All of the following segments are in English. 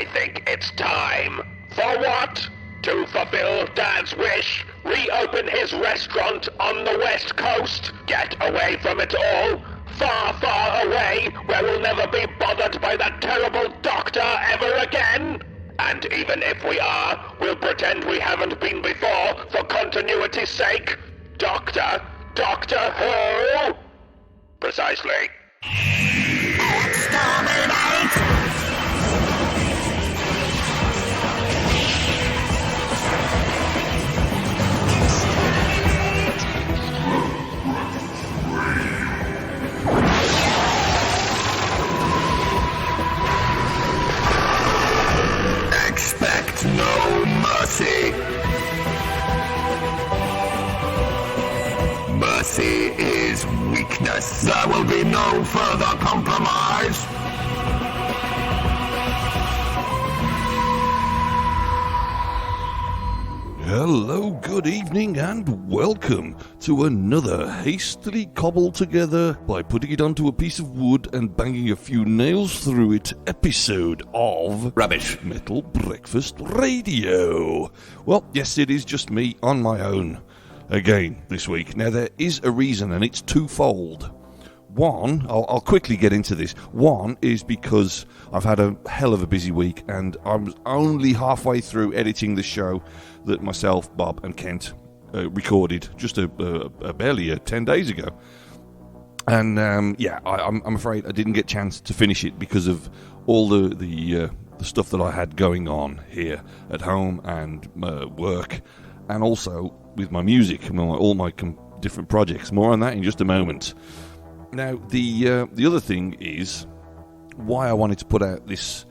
I think it's time. For what? To fulfill Dad's wish, reopen his restaurant on the West Coast, get away from it all, far, far away, where we'll never be bothered by that terrible doctor ever again. And even if we are, we'll pretend we haven't been before, for continuity's sake. Doctor Who? Precisely. Exterminate! Expect no mercy. Mercy is weakness. There will be no further compromise. Hello, good evening, and welcome to another hastily cobbled together by putting it onto a piece of wood and banging a few nails through it episode of Rubbish Metal Breakfast Radio. Well, yes, it is just me on my own again this week. Now, there is a reason, and it's twofold. One, I'll quickly get into this. One is because I've had a hell of a busy week, and I'm only halfway through editing the show that myself, Bob, and Kent recorded just barely 10 days ago. And I'm afraid I didn't get a chance to finish it because of all the stuff that I had going on here at home and work, and also with my music and all my different projects. More on that in just a moment. Now, the other thing is why I wanted to put out this,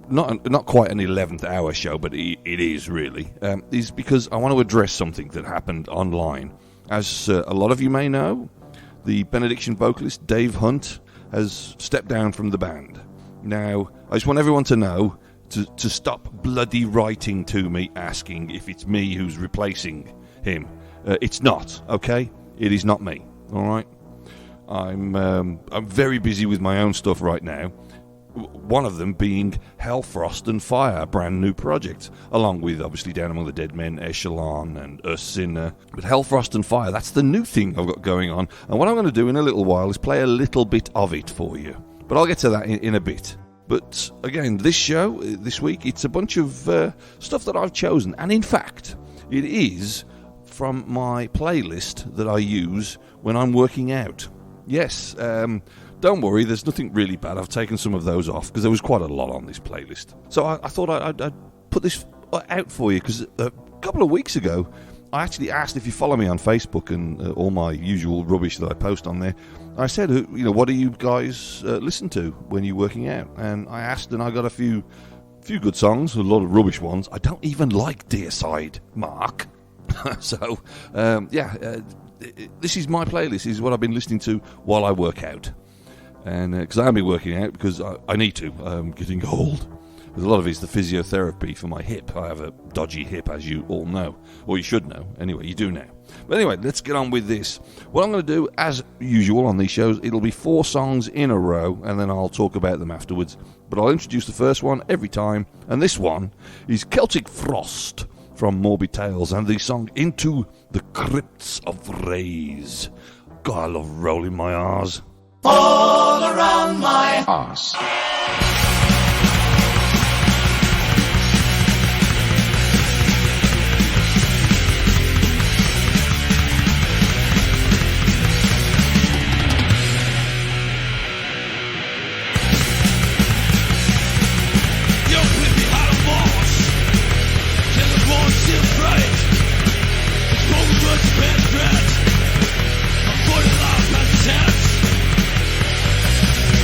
not quite an 11th hour show, but it is really, is because I want to address something that happened online. As a lot of you may know, the Benediction vocalist Dave Hunt has stepped down from the band. Now, I just want everyone to know to stop bloody writing to me asking if it's me who's replacing him. It's not, okay? It is not me, all right? I'm very busy with my own stuff right now. One of them being Hell, Frost and Fire, a brand new project, along with obviously Down Among the Dead Men, Echelon and Sinner. But Hell, Frost and Fire, that's the new thing I've got going on. And what I'm going to do in a little while is play a little bit of it for you. But I'll get to that in a bit. But again, this show, this week, it's a bunch of stuff that I've chosen. And in fact, it is from my playlist that I use when I'm working out. Yes, don't worry, there's nothing really bad. I've taken some of those off because there was quite a lot on this playlist. So I thought I'd put this out for you because a couple of weeks ago, I actually asked if you follow me on Facebook and all my usual rubbish that I post on there. I said, what do you guys listen to when you're working out? And I asked, and I got a few good songs, a lot of rubbish ones. I don't even like Deicide, Mark. So, this is my playlist. This is what I've been listening to while I work out. And because I've been working out because I need to. I'm getting old. There's a lot of it's the physiotherapy for my hip. I have a dodgy hip, as you all know. Or you should know. Anyway, you do now. But anyway, let's get on with this. What I'm going to do, as usual on these shows, it'll be 4 songs in a row, and then I'll talk about them afterwards. But I'll introduce the first one every time. And this one is Celtic Frost from Morbid Tales, and the song Into the Crypts of Rays. God, I love rolling my R's. All around my arse.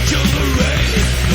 Kill the rain.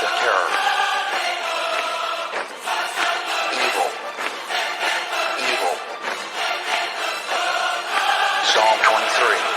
of terror. Evil. Evil. Psalm 23.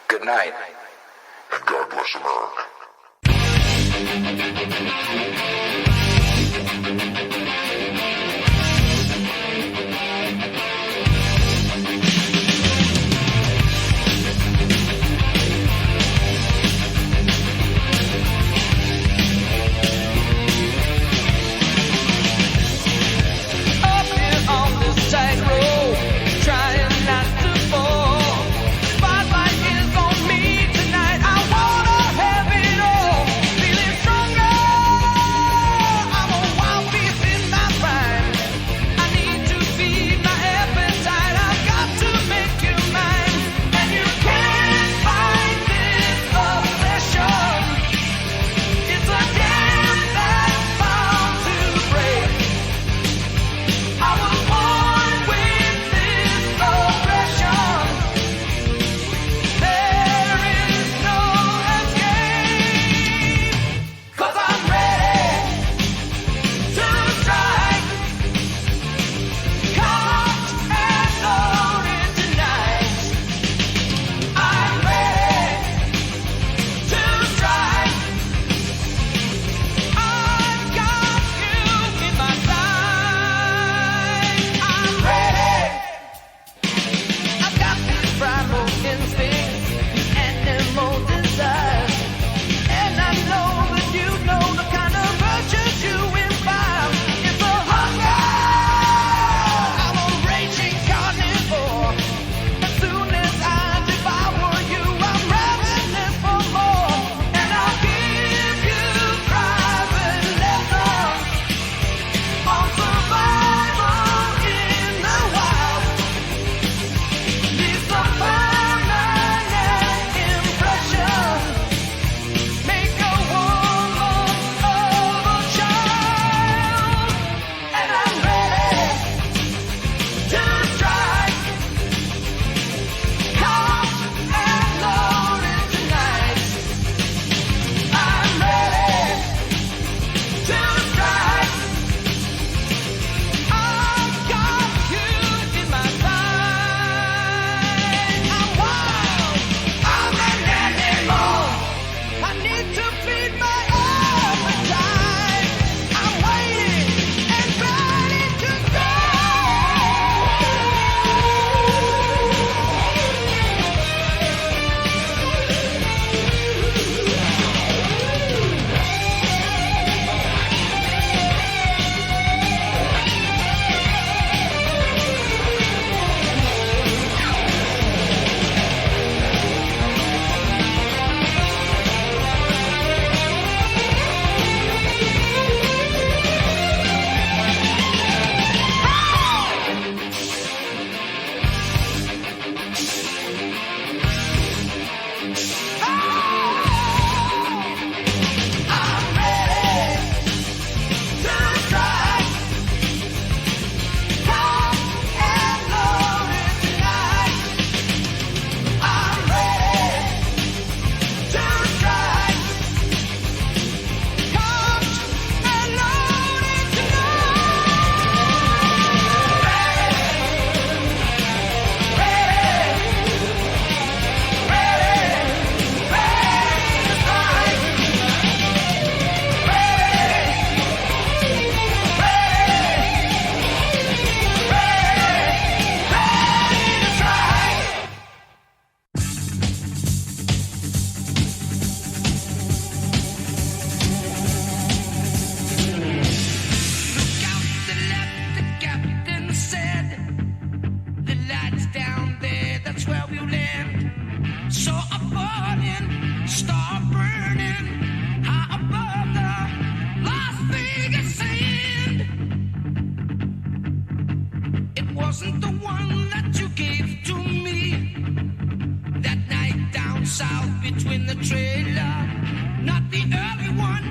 Good night. And God bless America. Spotlight is on me tonight. I wanna have it all. Feeling stronger. So a burning, star burning, high above the Las Vegas sand. It wasn't the one that you gave to me that night down south between the trailer. Not the early one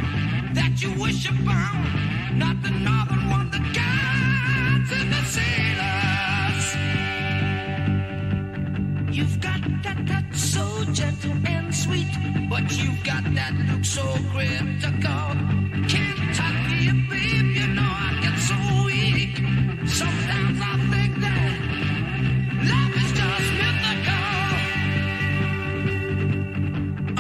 that you wish upon, not the northern one, the guides and the sailors. You've got that touch so gentle and sweet, but you've got that look so critical. Can't touch me, babe, you know I get so weak. Sometimes I think that love is just mythical.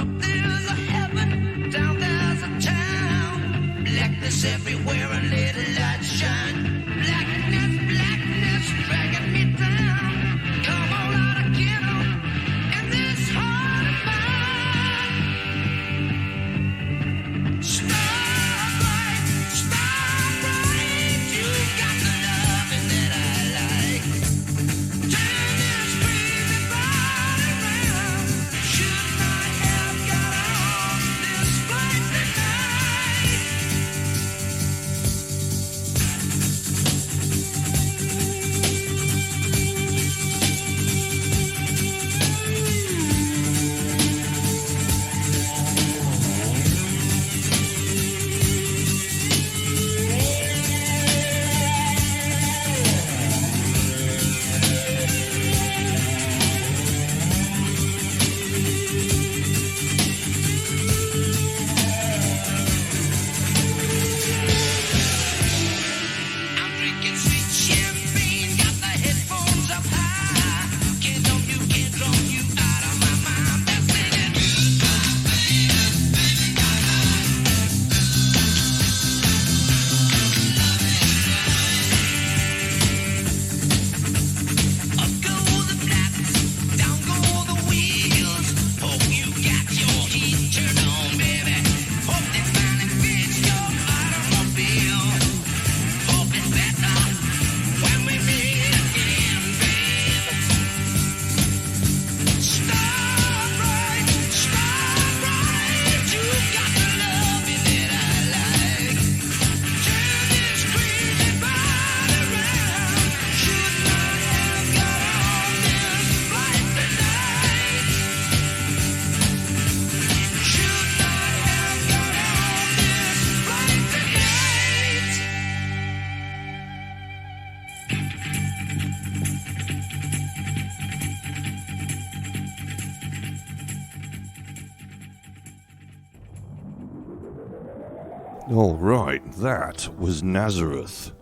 Up there's a heaven, down there's a town. Blackness everywhere and little light shine. Blackness, dragging me down. Come on out again in this heart of mine. Starbright, you got the loving that I like. Turn this crazy body around. Should not have got on this flight tonight. I'm drinking sweet champagne, got the headphones up high. Can't drop you out of my mind. That's up go the flaps, down go the wheels. Hope you got your heat turned on, baby. Hope they finally fix your automobile. Hope it's better when we meet again, babe. Starbright, you got the loving that I like. Turn this crazy body around. Should not have got on this flight tonight. Should not have got on this flight tonight. All right, that was Nazareth.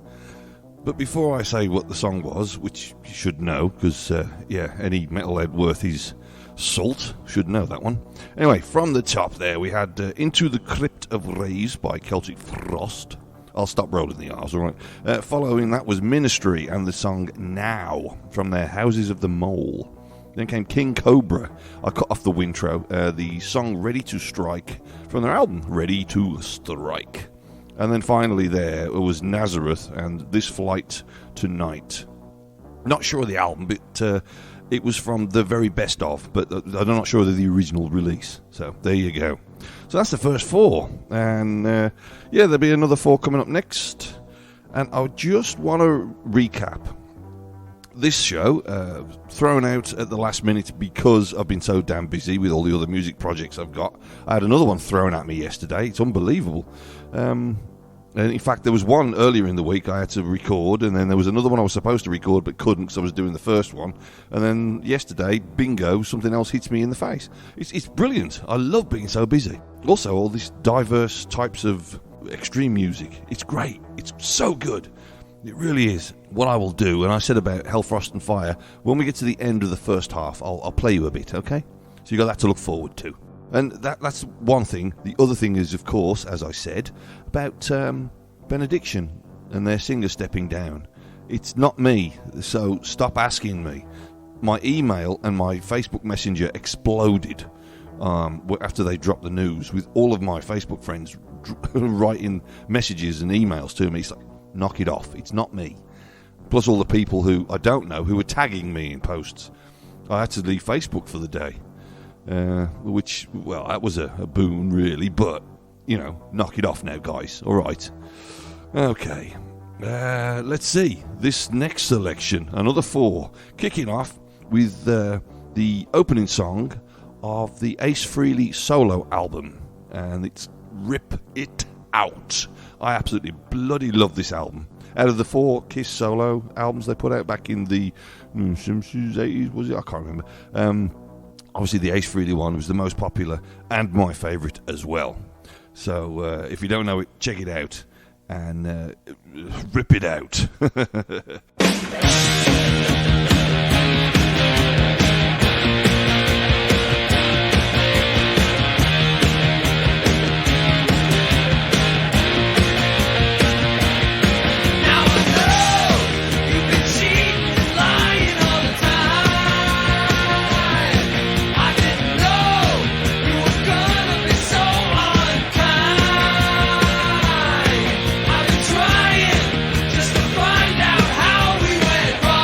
But before I say what the song was, which you should know, because, any metalhead worth his salt should know that one. Anyway, from the top there, we had Into the Crypt of Rays by Celtic Frost. I'll stop rolling the R's, all right. Following that was Ministry and the song Now from their Houses of the Mole. Then came King Cobra. I cut off the wintro. The song Ready to Strike from their album Ready to Strike. And then finally there was Nazareth and This Flight Tonight. Not sure of the album, but it was from the very best of, but I'm not sure of the original release. So there you go. So that's the first four. And there'll be another four coming up next. And I just want to recap this show, thrown out at the last minute because I've been so damn busy with all the other music projects I've got. I had another one thrown at me yesterday. It's unbelievable. And in fact, there was one earlier in the week I had to record, and then there was another one I was supposed to record but couldn't because I was doing the first one. And then yesterday, bingo, something else hits me in the face. It's brilliant. I love being so busy. Also, all these diverse types of extreme music. It's great. It's so good. It really is. What I will do, and I said about Hell, Frost and Fire, when we get to the end of the first half, I'll play you a bit, okay? So you got that to look forward to. And that's one thing. The other thing is, of course, as I said, about Benediction and their singer stepping down. It's not me, so stop asking me. My email and my Facebook Messenger exploded after they dropped the news, with all of my Facebook friends writing messages and emails to me. It's like, knock it off. It's not me. Plus all the people who I don't know who are tagging me in posts. I had to leave Facebook for the day, which, well, that was a boon, really, but, you know, knock it off now, guys. All right. Okay. Let's see. This next selection, another 4, kicking off with the opening song of the Ace Frehley solo album, and it's Rip It Out. I absolutely bloody love this album. Out of the 4 Kiss solo albums they put out back in the 80s, was it? I can't remember. Obviously the Ace Frehley one was the most popular and my favourite as well. So if you don't know it, check it out and rip it out. Just to find out how we went wrong.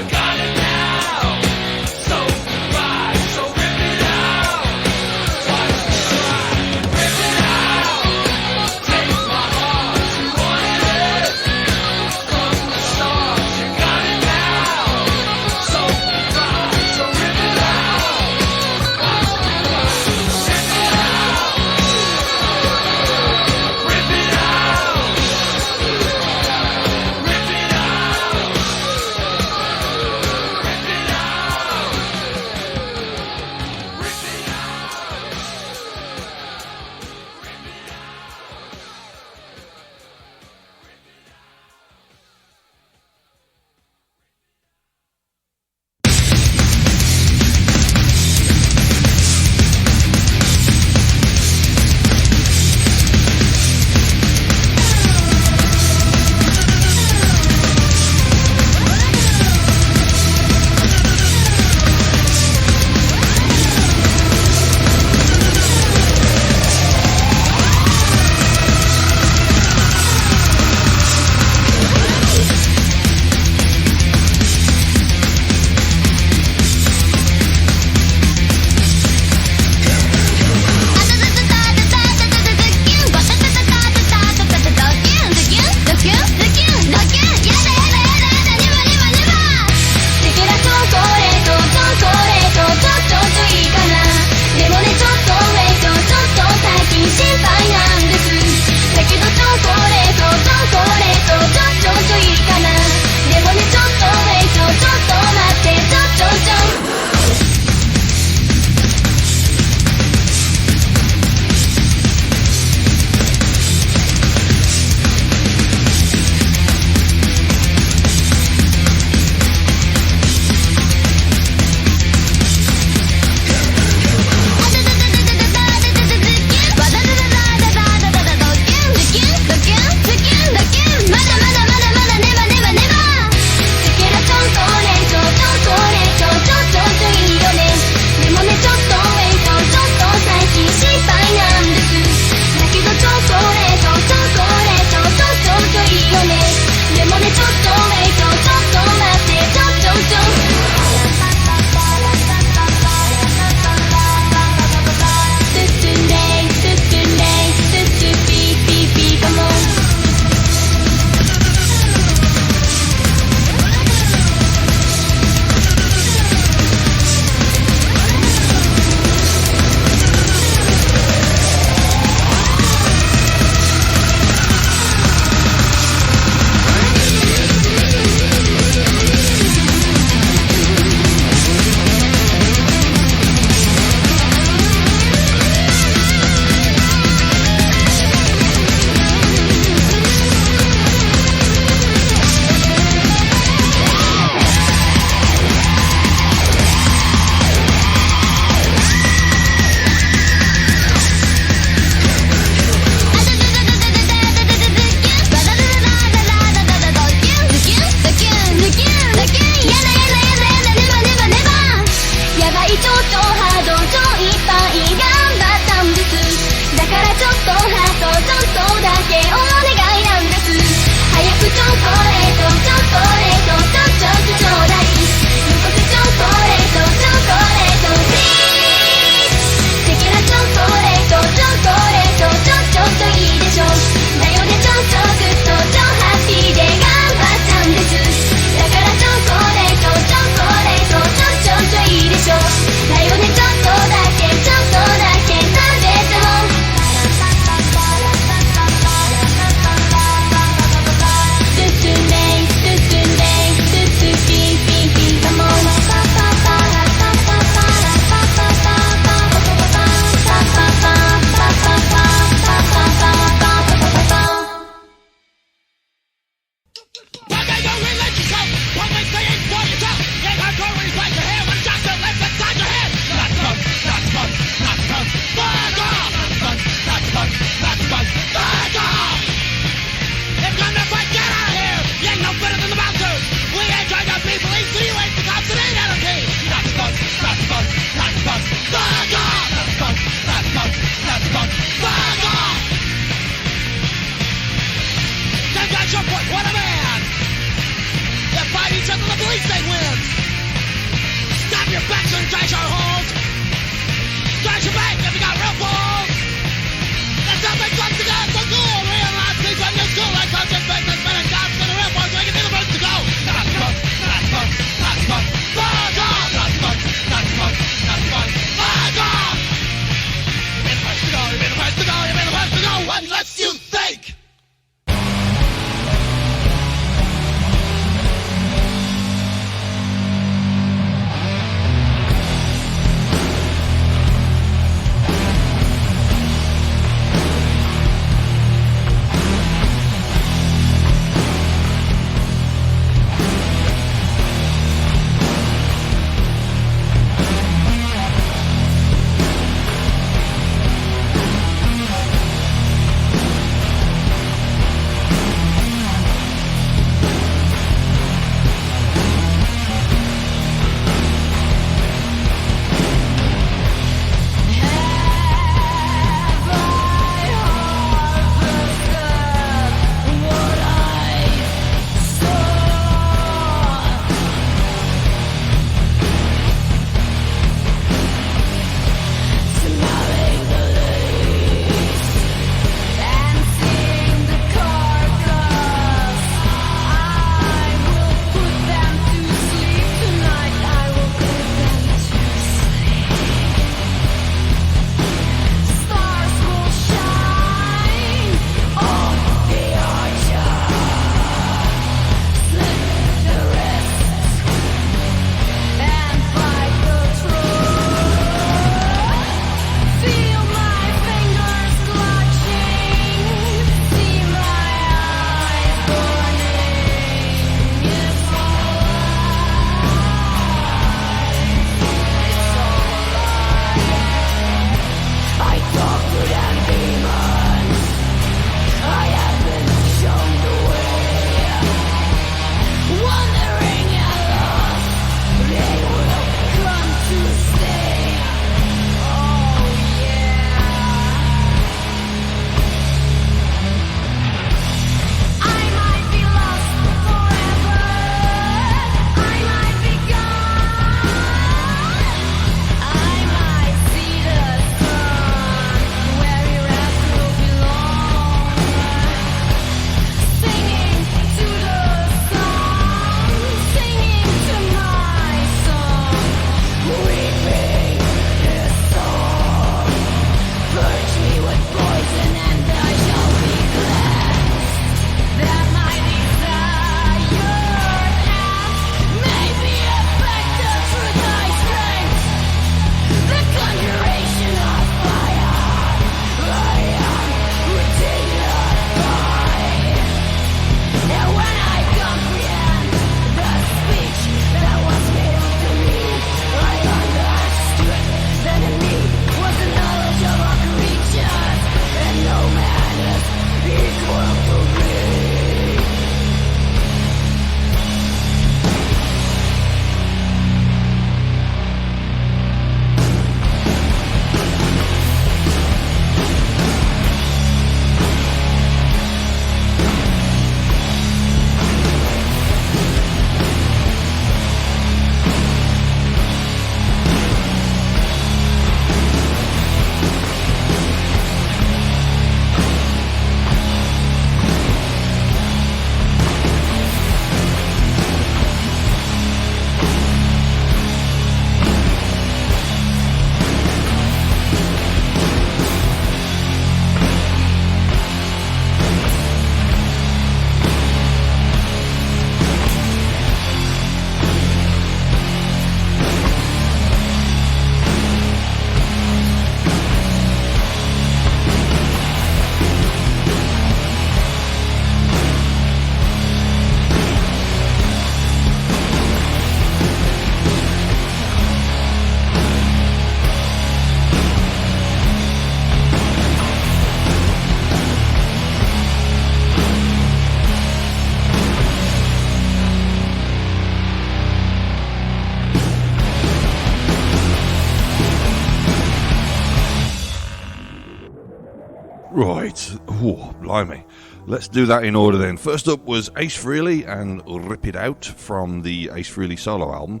Right. Oh, blimey. Let's do that in order then. First up was Ace Frehley and Rip It Out from the Ace Frehley solo album.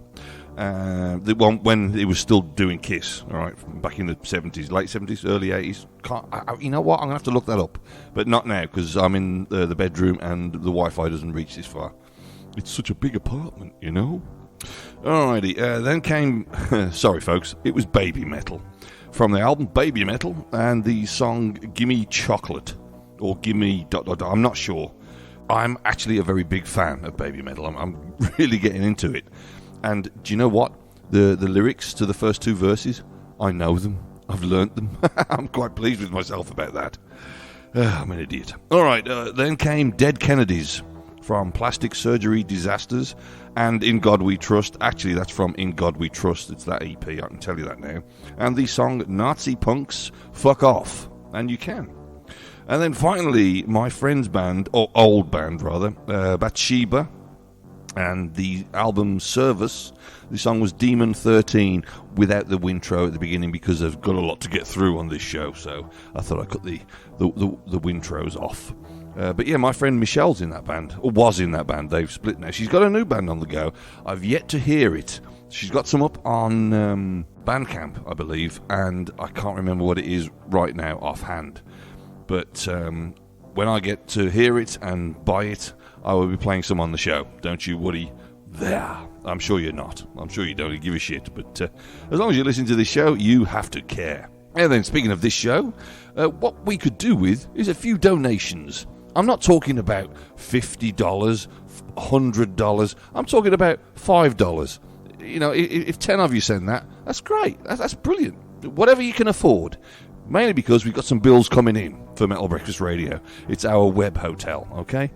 The one when he was still doing Kiss, all right, back in the 70s, late 70s, early 80s. You know what? I'm going to have to look that up. But not now, because I'm in the bedroom and the Wi-Fi doesn't reach this far. It's such a big apartment, you know? Alrighty, then came, sorry folks, it was Baby Metal. From the album Baby Metal and the song Gimme Chocolate. Or Gimme ... I'm not sure. I'm actually a very big fan of Baby Metal. I'm really getting into it. And do you know what? The lyrics to the first two verses, I know them. I've learnt them. I'm quite pleased with myself about that. I'm an idiot. Alright, then came Dead Kennedys from Plastic Surgery Disasters and In God We Trust. Actually, that's from In God We Trust. It's that EP, I can tell you that now. And the song Nazi Punks Fuck Off. And you can. And then finally, my friend's band, or old band rather, Bathsheba, and the album Service. The song was Demon 13 without the wintro at the beginning because I've got a lot to get through on this show, so I thought I'd cut the wintros off. But yeah, my friend Michelle's in that band, or was in that band. They've split now. She's got a new band on the go. I've yet to hear it. She's got some up on Bandcamp, I believe, and I can't remember what it is right now offhand. But when I get to hear it and buy it, I will be playing some on the show. Don't you, Woody? There. I'm sure you're not. I'm sure you don't give a shit. But as long as you listen to this show, you have to care. And then, speaking of this show, what we could do with is a few donations. I'm not talking about $50, $100. I'm talking about $5. You know, if 10 of you send that, that's great. That's brilliant. Whatever you can afford. Mainly because we've got some bills coming in for Metal Breakfast Radio. It's our web hotel, okay?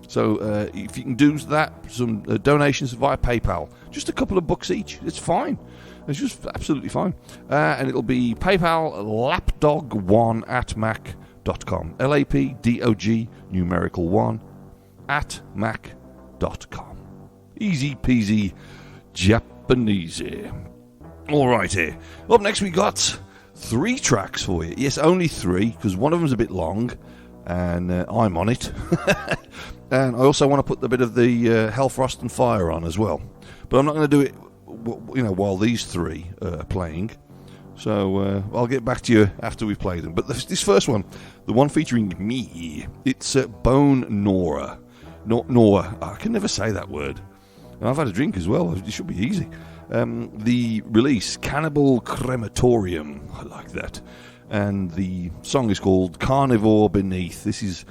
So if you can do that, some donations via PayPal, just a couple of bucks each, it's fine. It's just absolutely fine. And it'll be PayPal lapdog1@mac.com. LAPDOG numerical 1 @mac.com. Easy peasy Japanese. Alrighty. Up next we got 3 tracks for you. Yes, only 3, because one of them's a bit long, and I'm on it. And I also want to put a bit of the Hell, Frost and Fire on as well. But I'm not going to do it, while these 3 are playing. So I'll get back to you after we've played them. But this first one, the one featuring me, it's Bone Nora. Nora. I can never say that word. And I've had a drink as well. It should be easy. The release, Cannibal Crematorium. I like that. And the song is called Carnivore Beneath. This is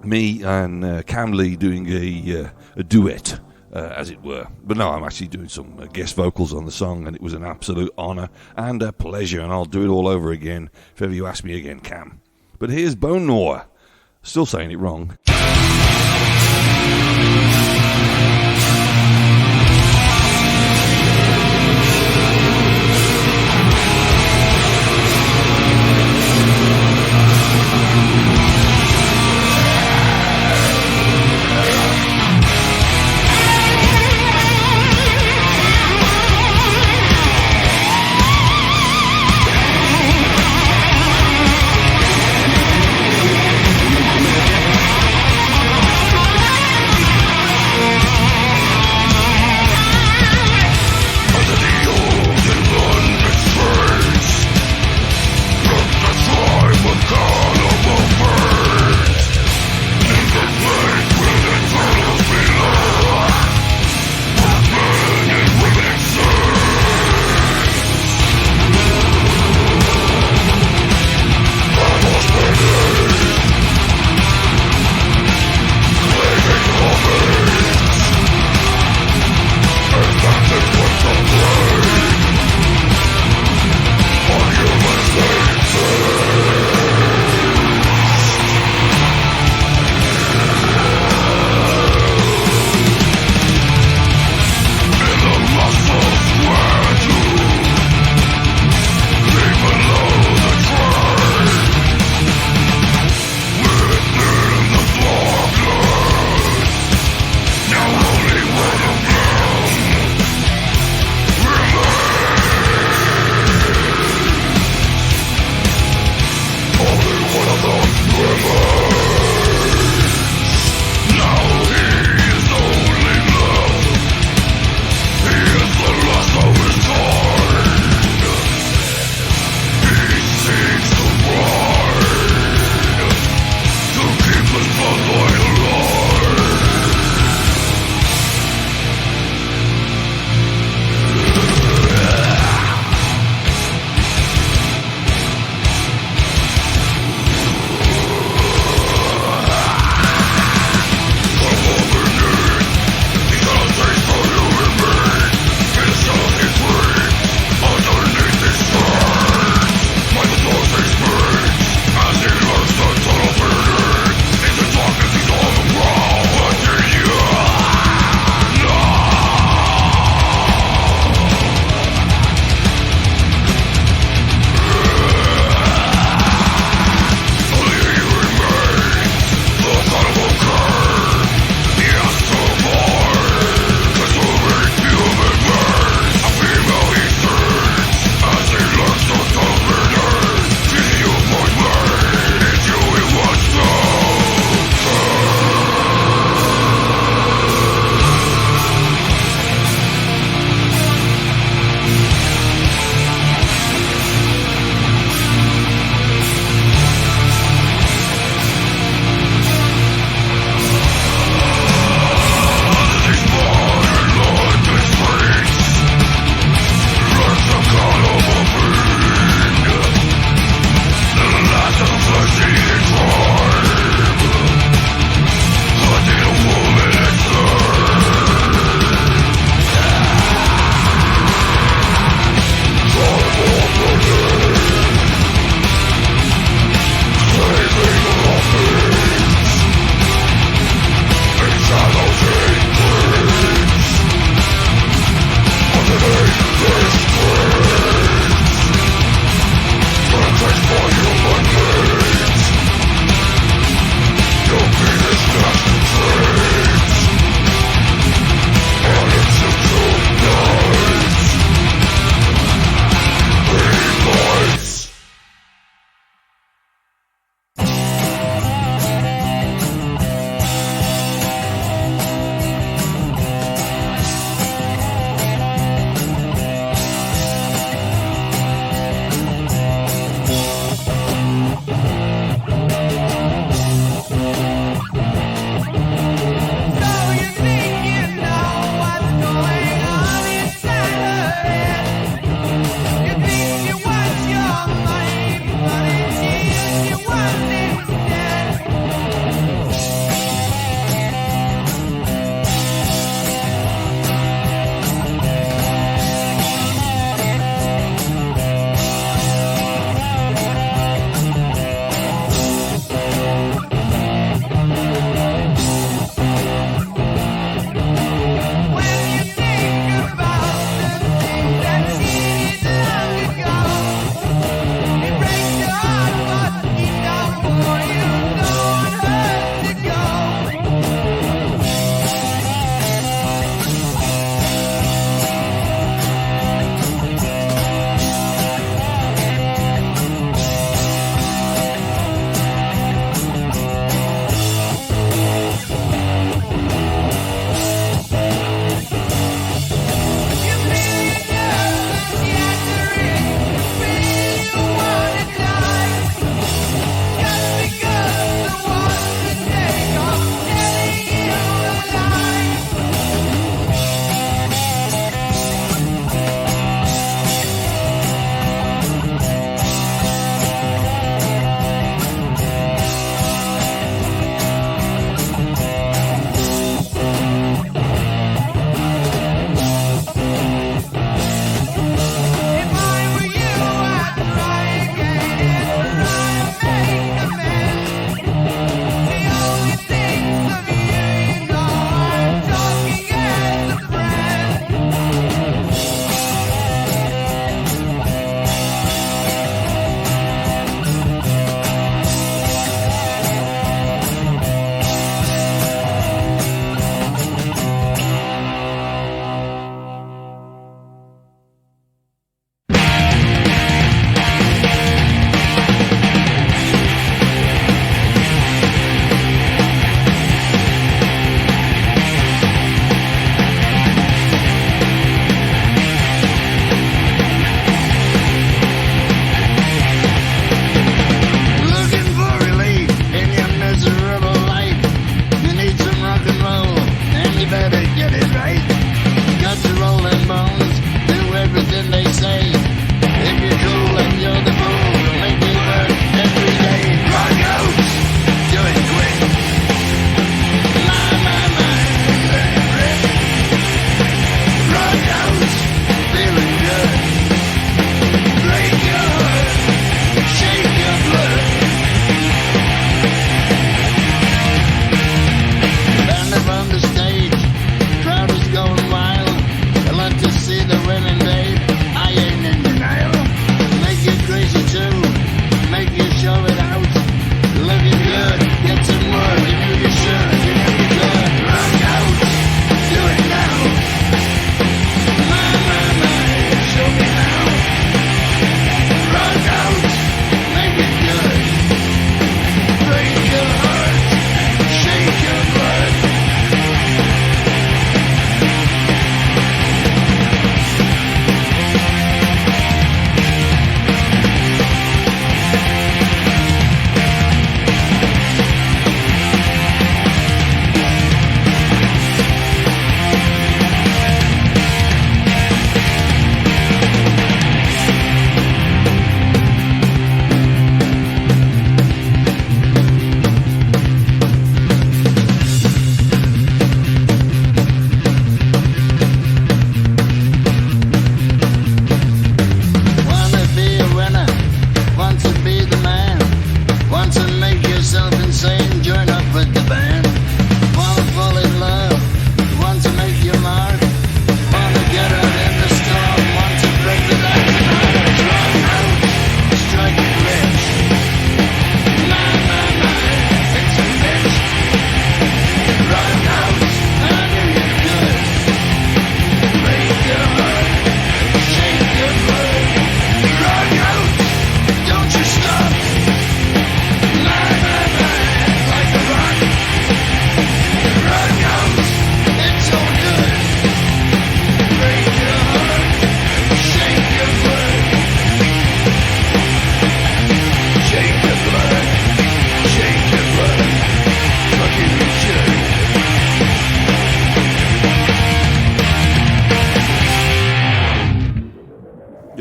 me and Cam Lee doing a duet, as it were. But no, I'm actually doing some guest vocals on the song, and it was an absolute honour and a pleasure, and I'll do it all over again if ever you ask me again, Cam. But here's Bone Nora. Still saying it wrong. We'll be right back.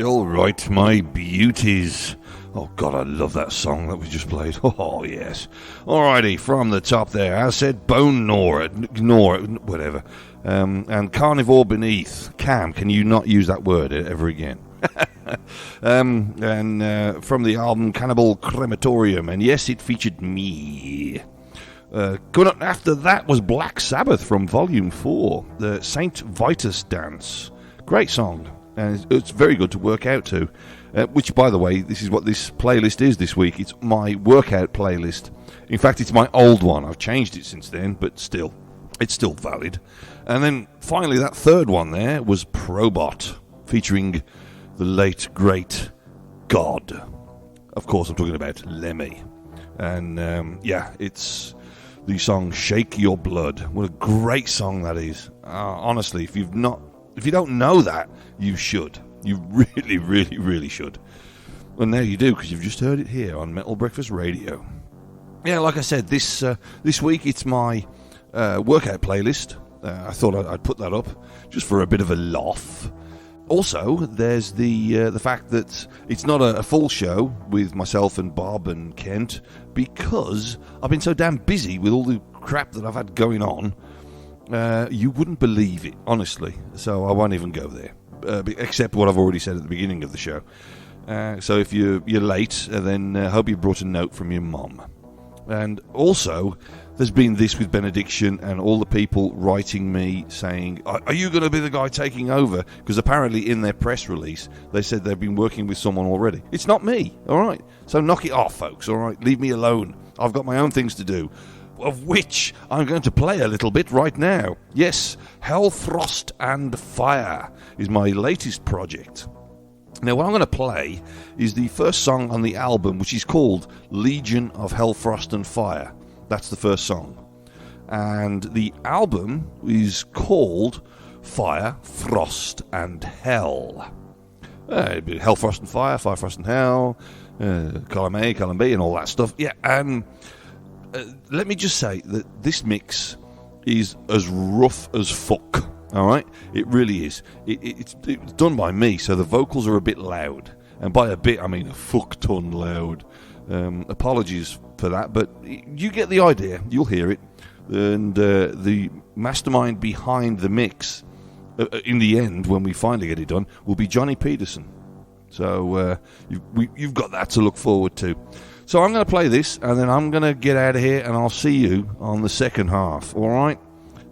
All right, my beauties. Oh, God, I love that song that we just played. Oh, yes. Alrighty, from the top there, I said Bone Gnawer, whatever. And Carnivore Beneath. Cam, can you not use that word ever again? And from the album Cannibal Crematorium, and yes, it featured me. Coming up after that was Black Sabbath from Volume 4, the Saint Vitus Dance. Great song, and it's very good to work out to. Which, by the way, this is what this playlist is this week. It's my workout playlist. In fact, it's my old one. I've changed it since then, but still, it's still valid. And then, finally, that third one there was Probot, featuring the late, great God. Of course, I'm talking about Lemmy. And, it's the song Shake Your Blood. What a great song that is. Honestly, if you don't know that, you should. You really, really, really should. Well, now you do, because you've just heard it here on Metal Breakfast Radio. Yeah, like I said, this week it's my workout playlist. I thought I'd put that up just for a bit of a laugh. Also, there's the fact that it's not a full show with myself and Bob and Kent, because I've been so damn busy with all the crap that I've had going on. You wouldn't believe it, honestly. So I won't even go there. Except what I've already said at the beginning of the show. So if you're late, then hope you brought a note from your mom. And also, there's been this with Benediction and all the people writing me saying, are you going to be the guy taking over? Because apparently in their press release, they said they've been working with someone already. It's not me, all right? So knock it off, folks, all right? Leave me alone. I've got my own things to do, of which I'm going to play a little bit right now. Yes, Hell, Frost and Fire is my latest project. Now, what I'm going to play is the first song on the album, which is called Legion of Hell, Frost and Fire. That's the first song. And the album is called Fire, Frost and Hell. It'd be Hell, Frost and Fire, Fire, Frost and Hell, column A, column B, and all that stuff. Yeah, let me just say that this mix is as rough as fuck, all right? It really is. It's done by me, so the vocals are a bit loud. And by a bit, I mean a fuck ton loud. Apologies for that, but you get the idea. You'll hear it. And the mastermind behind the mix, in the end, when we finally get it done, will be Johnny Peterson. So you've got that to look forward to. So I'm going to play this, and then I'm going to get out of here, and I'll see you on the second half, all right?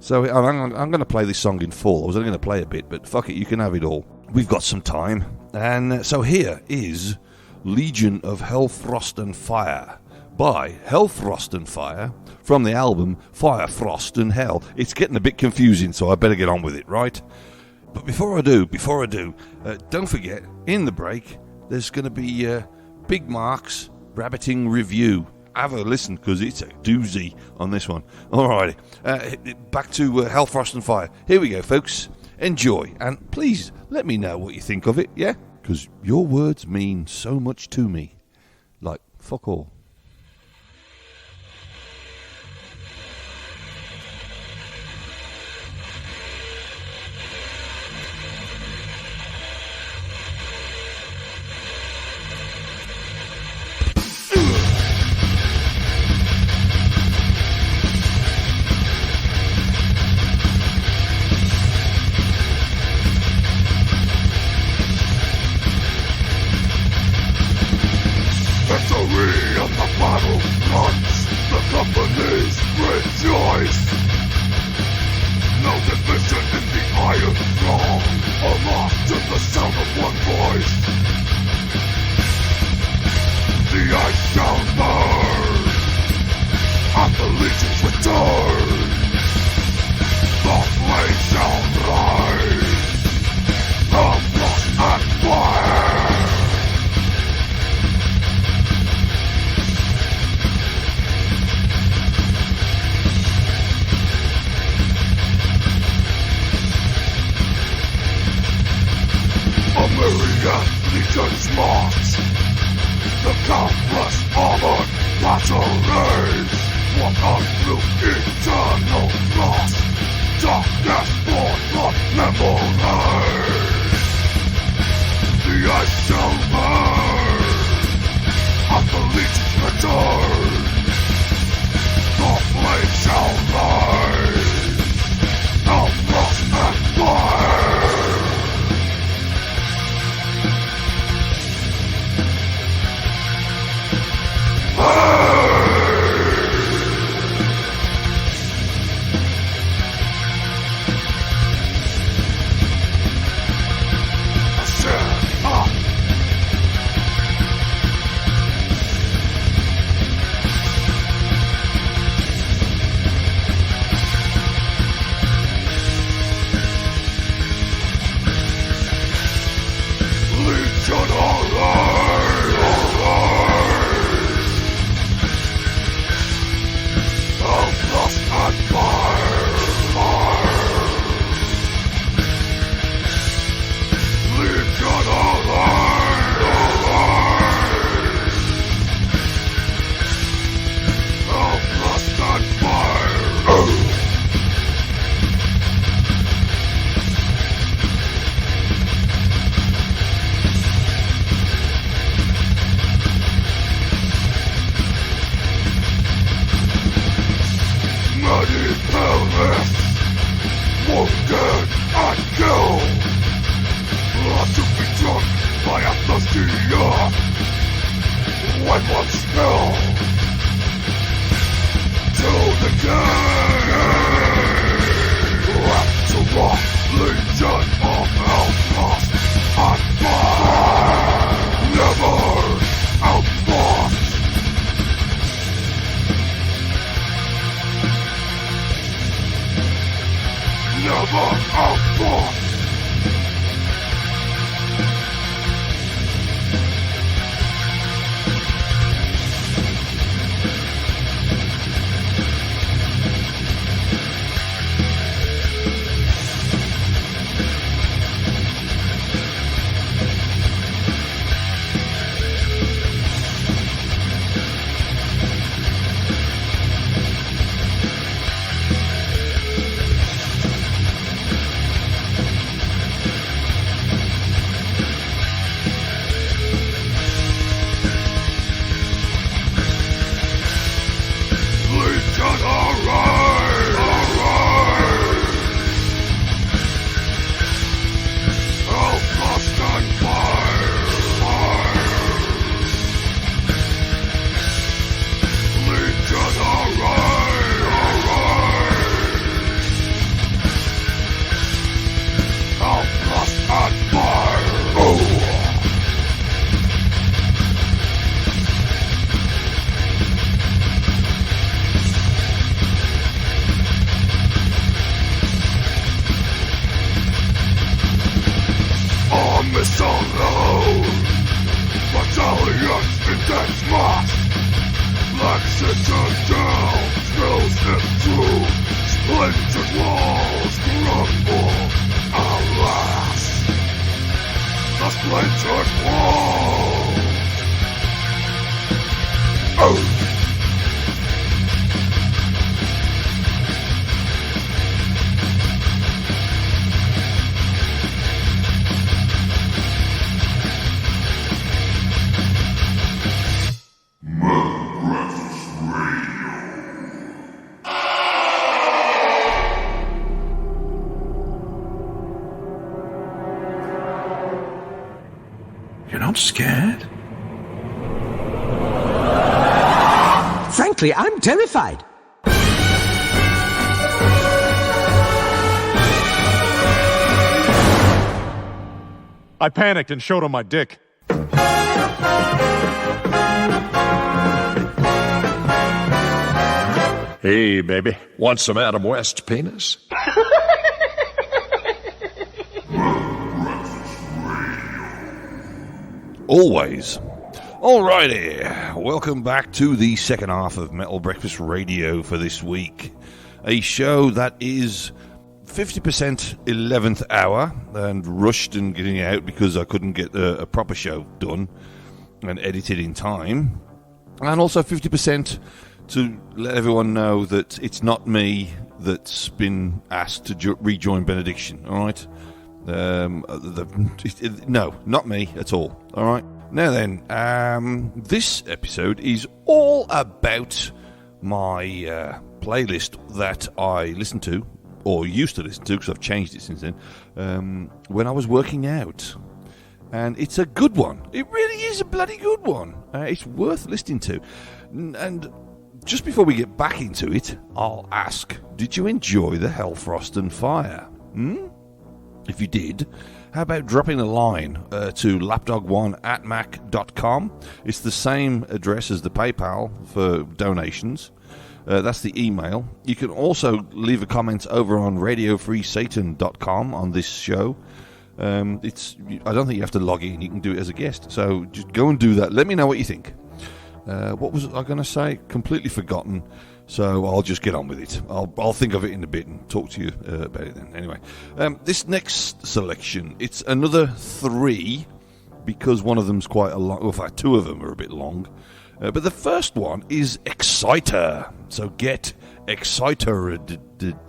So I'm going to play this song in full. I was only going to play a bit, but fuck it, you can have it all. We've got some time. And so here is Legion of Hell, Frost and Fire by Hell, Frost and Fire from the album Fire, Frost and Hell. It's getting a bit confusing, so I better get on with it, right? But before I do, don't forget, in the break, there's going to be Big Mark's Rabbiting Review. Have a listen, because it's a doozy on this one. Alrighty, back to Hell, Frost and Fire. Here we go, folks. Enjoy, and please let me know what you think of it, yeah? Because your words mean so much to me. Like, fuck all. The ice Scared? Frankly, I'm terrified. I panicked and showed him my dick. Hey, baby. Want some Adam West penis? Always. Alrighty, welcome back to the second half of Metal Breakfast Radio for this week. A show that is 50% 11th hour and rushed and getting it out because I couldn't get a proper show done and edited in time. And also 50% to let everyone know that it's not me that's been asked to rejoin Benediction, alright? No, not me at all, alright? Now then, this episode is all about my playlist that I listened to, or used to listen to, because I've changed it since then, when I was working out. And it's a good one. It really is a bloody good one. It's worth listening to. And just before we get back into it, I'll ask, did you enjoy the Hellfrost and Fire? If you did, how about dropping a line to lapdog1@mac.com? It's the same address as the PayPal for donations. That's the email. You can also leave a comment over on radiofreesatan.com on this show. I don't think you have to log in. You can do it as a guest. So just go and do that. Let me know what you think. What was I going to say? Completely forgotten. So I'll just get on with it. I'll think of it in a bit and talk to you about it then. Anyway, this next selection, it's another 3 because one of them's quite a long. Well, in fact, 2 of them are a bit long. But the first one is Exciter. So get Exciter,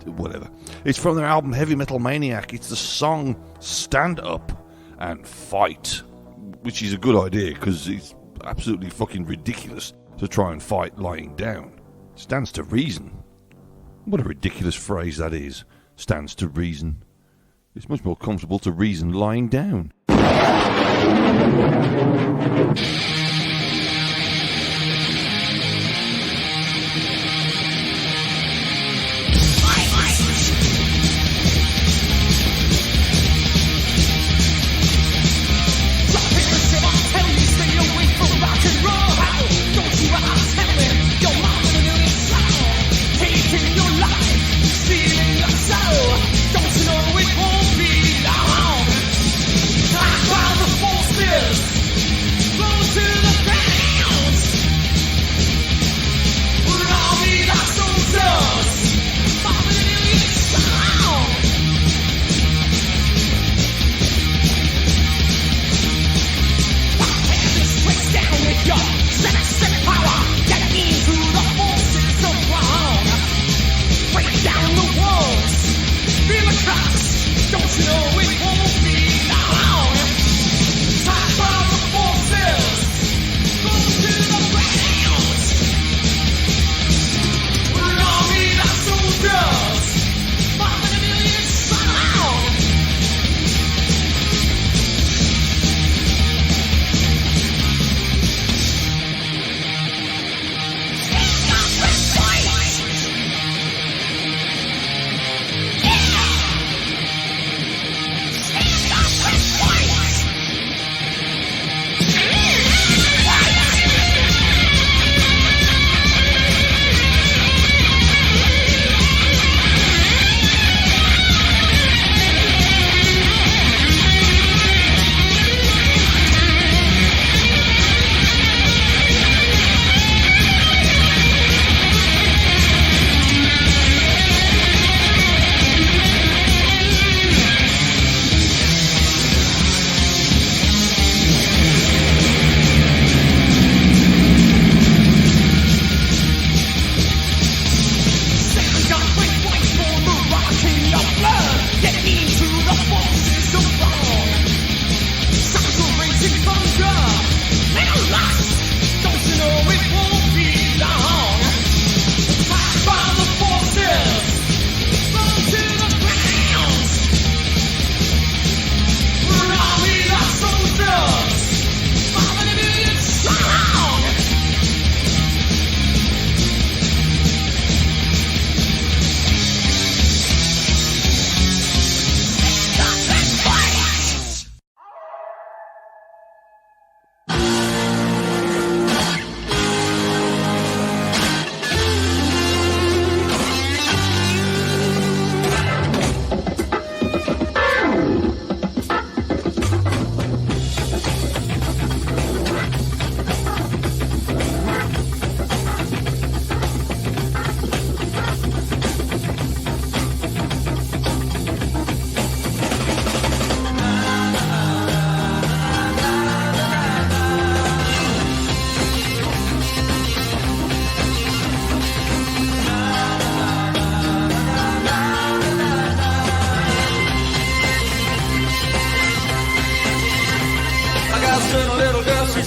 whatever. It's from their album Heavy Metal Maniac. It's the song Stand Up and Fight, which is a good idea because it's absolutely fucking ridiculous to try and fight lying down. Stands to reason. What a ridiculous phrase that is. Stands to reason. It's much more comfortable to reason lying down. Go to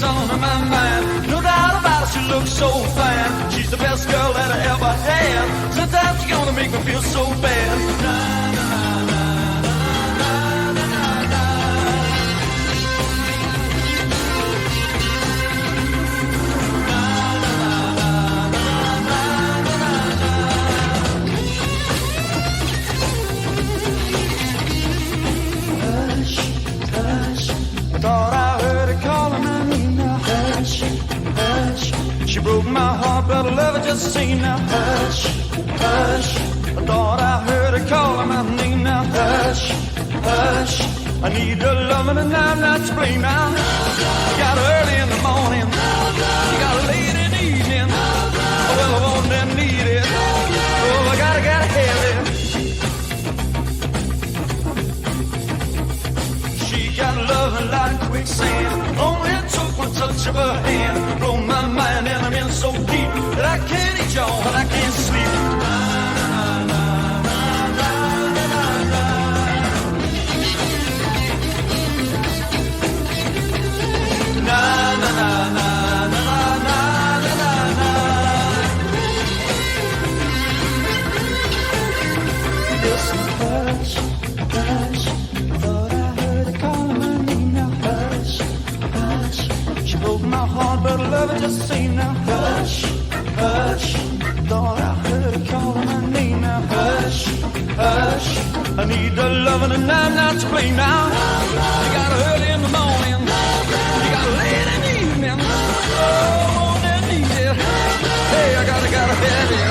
on my mind. No doubt about it, she looks so fine. She's the best girl that I ever had. Sometimes she's gonna make me feel so bad. Thought I heard her calling my name now. Hush, hush. She broke my heart, but I love her just the same now. Hush, hush. I thought I heard her calling my name now. Hush, hush. I need her loving and I'm not to blame now. You got her early in the morning. You got her late in the evening. Oh, well, I want and need it. Oh, I gotta have it. Got loving like quicksand. Only it took one touch of her hand. Blow my mind and I'm in so deep that I can't eat y'all and I can't sleep. Na na na na na na na na na. Listen, hush, hush. Broke my heart, but I love it just the same now. Hush, hush. Thought I heard her calling my name now. Hush, hush. I need the loving and I'm not to blame now. You got her early in the morning. You got her late in the evening. Oh, I need it. Hey, I gotta have it.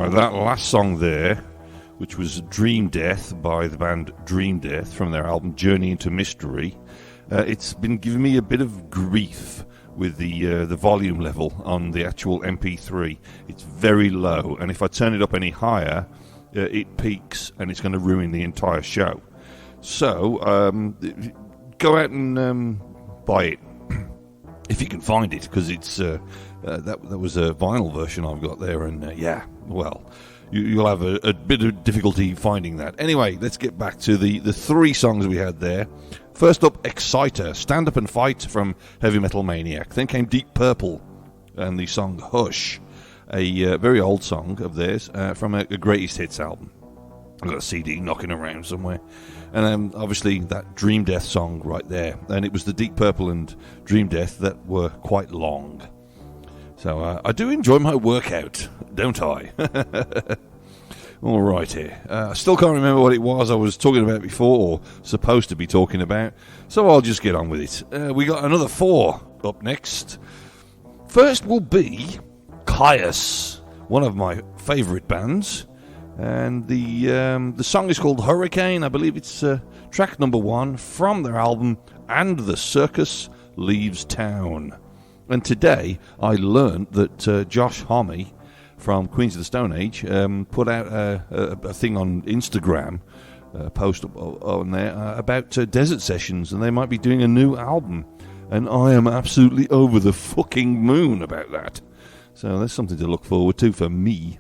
Right, that last song there, which was Dream Death by the band Dream Death from their album Journey into Mystery, it's been giving me a bit of grief with the volume level on the actual MP3. It's very low, and if I turn it up any higher, it peaks, and it's going to ruin the entire show. So, go out and buy it if you can find it, because it's that was a vinyl version I've got there, and you'll have a bit of difficulty finding that. Anyway, let's get back to the three songs we had there. First up, Exciter, Stand Up and Fight from Heavy Metal Maniac. Then came Deep Purple and the song Hush, a very old song of theirs from a Greatest Hits album. I've got a CD knocking around somewhere. And obviously that Dream Death song right there. And it was the Deep Purple and Dream Death that were quite long. So I do enjoy my workout, don't I? All right here. I still can't remember what it was I was talking about before, or supposed to be talking about, so I'll just get on with it. We got another 4 up next. First will be Caius, one of my favourite bands, and the song is called Hurricane. I believe it's track number 1 from their album And the Circus Leaves Town. And today I learned that Josh Homme from Queens of the Stone Age put out a thing on Instagram, post on there about Desert Sessions, and they might be doing a new album, and I am absolutely over the fucking moon about that. So there's something to look forward to for me,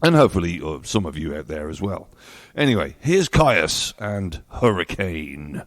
and hopefully some of you out there as well. Anyway, here's Caius and Hurricane.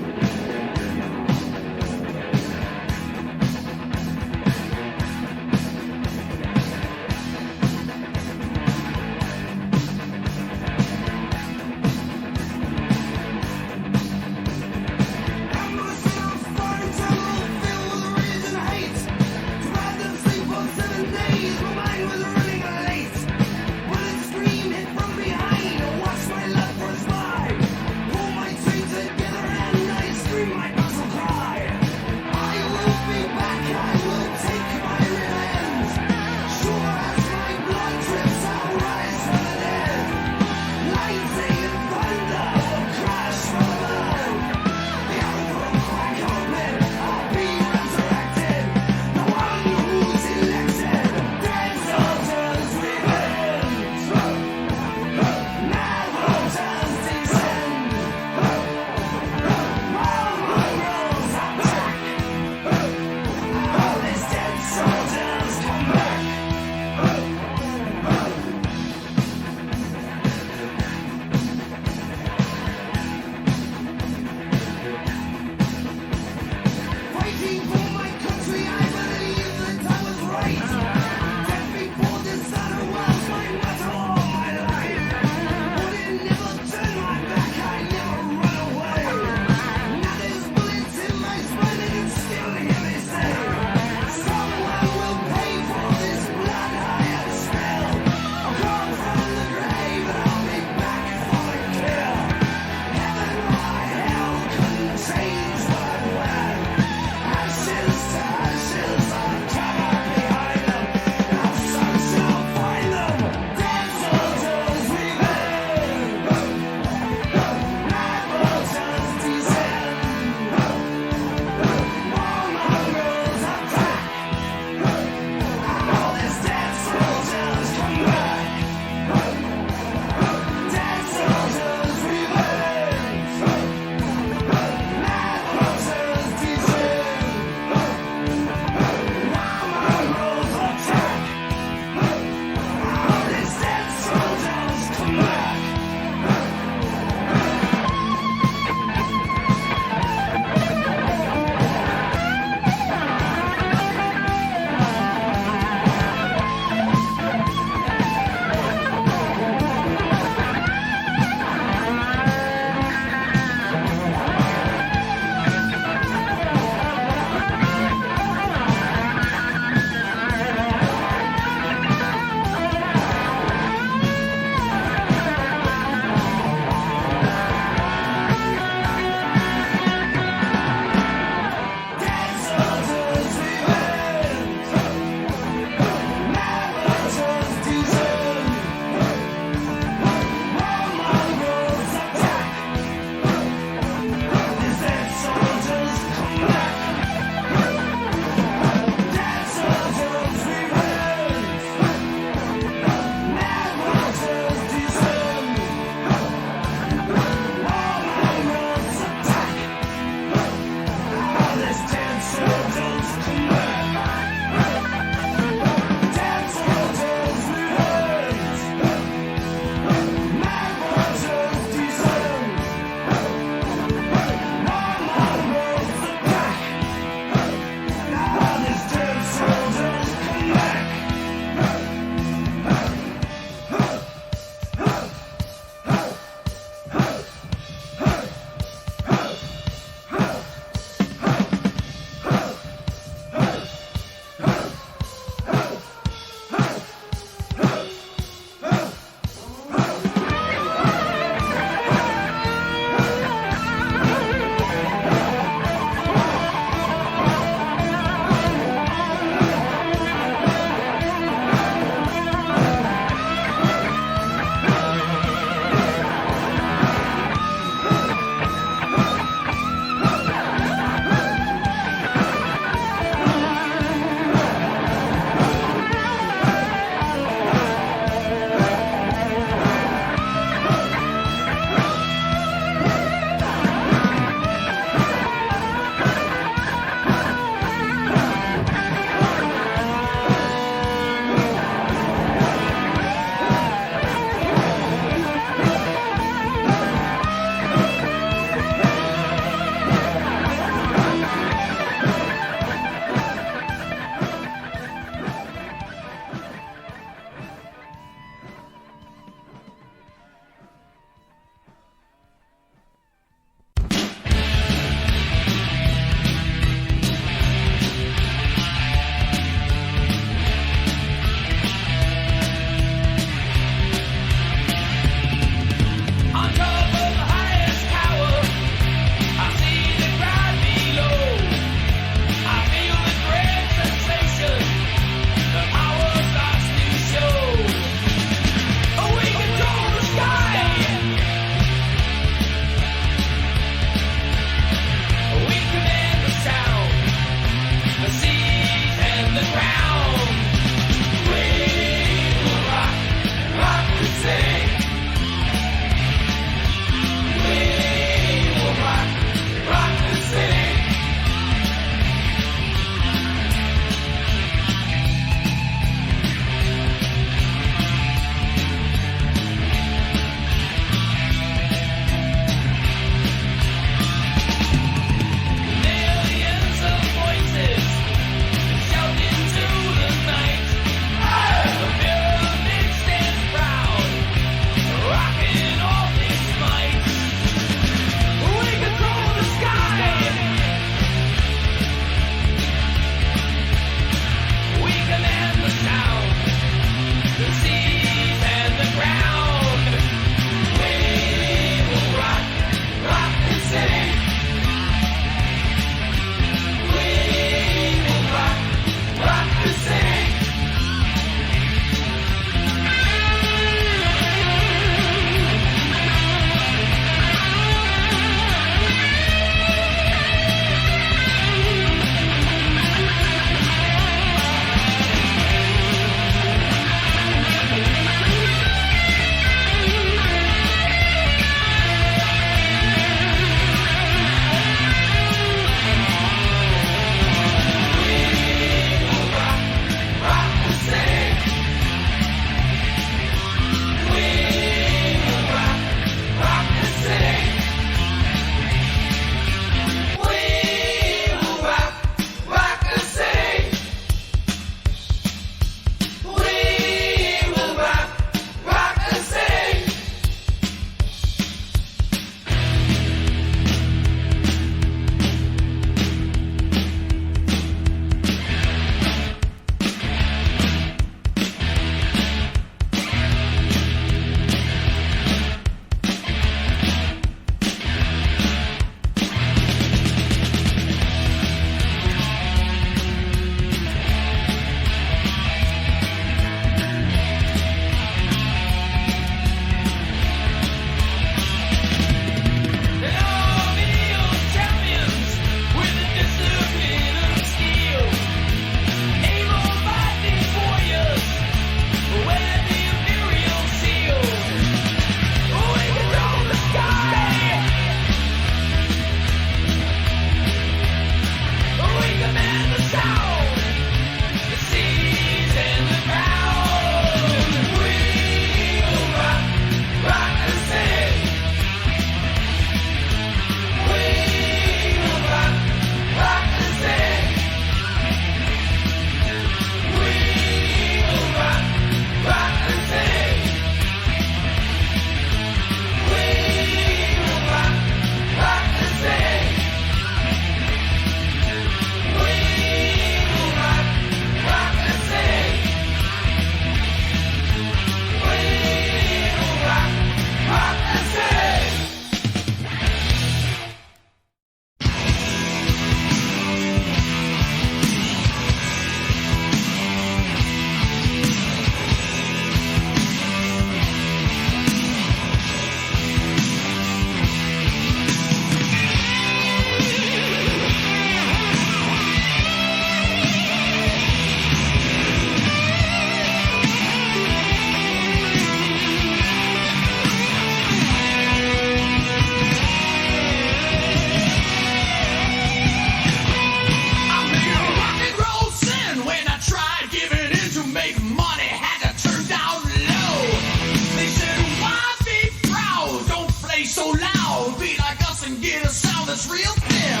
so loud, be like us and get a sound that's real thin.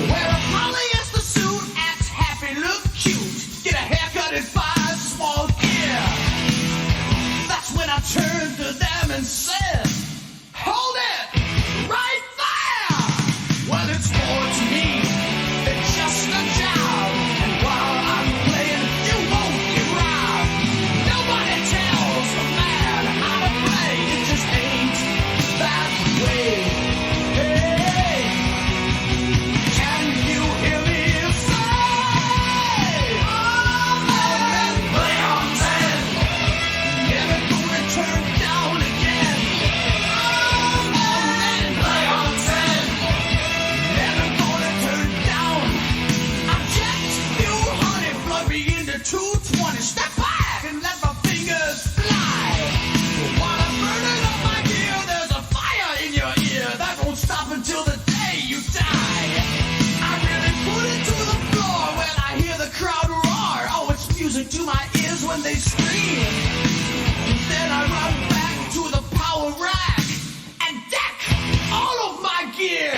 Wear a polyester suit, act happy, look cute. Get a haircut and buy a small gear. That's when I turned to them and said, hold it, right there. Well, it's more to me than just a job. And while I'm playing, you won't get robbed. Nobody tells a man how to play. It just ain't that way. Hey, can you hear me say, oh, man, play on 10. Never gonna turn down again. Oh, man, play on 10. Never gonna turn down. I'm jacked, you honey, plug me into 220. Step back and let my fingers fly. While I'm burning up my gear, there's a fire in your ear that won't stop until the day you die. I really put it to the floor when I hear the crowd roar. Oh, it's music to my ears when they scream. And then I run back to the power rack and deck all of my gear.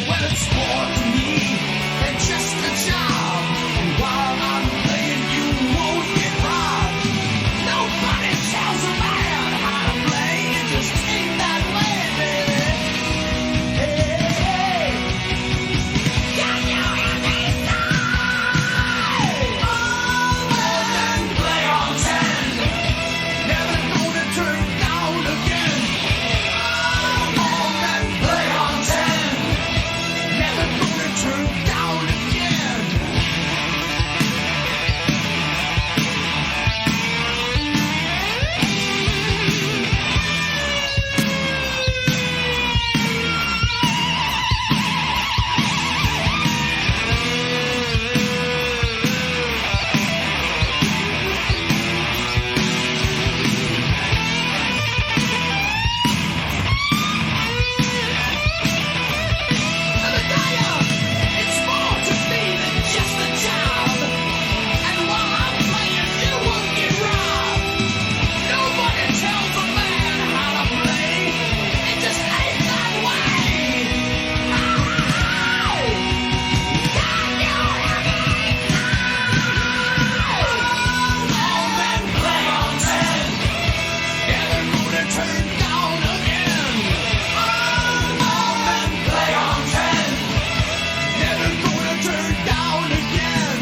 Well, it's more to me than just a job. And while I'm playing, you won't get robbed. Nobody tells a man how to play. It just ain't that way, baby. Hey, can you hear me say, oh, man, play on 10. Never gonna turn down again. Oh, man, play on 10. Never gonna turn down again. Let me tell ya, it's more to me than just a job. And while I'm playing, you won't get robbed. Nobody tells a man how to play. It just ain't that way. Oh, can you hear me say, all men play on 10. Never gonna turn down again. All men play on 10. Never gonna turn down again.